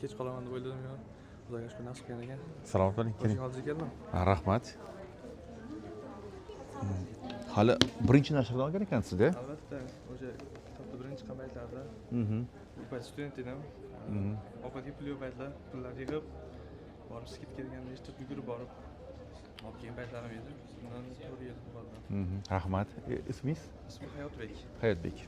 Kech qolaman deb o'yladim yo. Xudoga shukr nasib qilgan ekan. Salomat bo'ling. O'zing hozir keldim. Rahmat. Hali birinchi nashrdan olgan ekansiz-da? Albatta, o'sha kitobda birinchi chiqqan paytlarda u payt student edim. Ovqatga pul yo'q paytlar, pullar yig'ib, borib skidka deganni eshitib yugurib borib olib kelgan paytlarim edi. Bundan 4 yil bo'ldi. Rahmat. Ismingiz? Ismim Hayotbek. Hayotbek.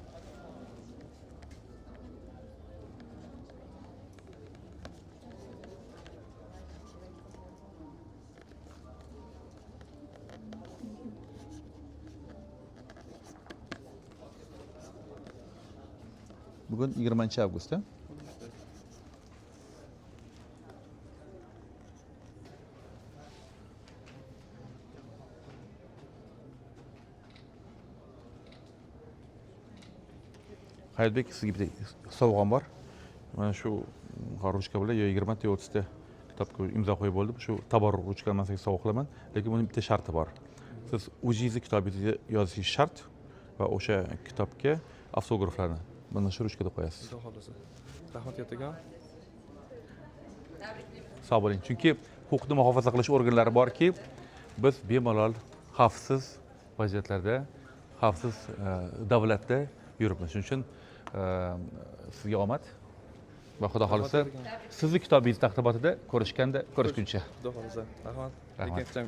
Bugun 20-avgust. Hayotbek, sizga bitta sovg'am bor. Mana shu ruchka bilan 20 ta 30 ta kitobga imzo qo'yib bo'ldim. Shu tabarruk ruchkani man sizga sovg'a qilaman, lekin buning bitta sharti bor. Siz o'zingizni kitobingizga yozishingiz shart va o'sha kitobga avtograflarni mana shu ruchkada qo'yasiz. Xudo xolasa. Rahmat kattakon. Sog' bo'ling. Chunki huquqni muhofaza qilish organlari borki, biz bemalol xavfsiz vaziyatlarda, xavfsiz davlatda yuribmiz. Shuning uchun sizga omad va xudo xolasa sizni kitobingiz taqdimotida ko'rishganda ko'rishguncha. Xudo xolasa. Rahmat. Rahmat. Lekin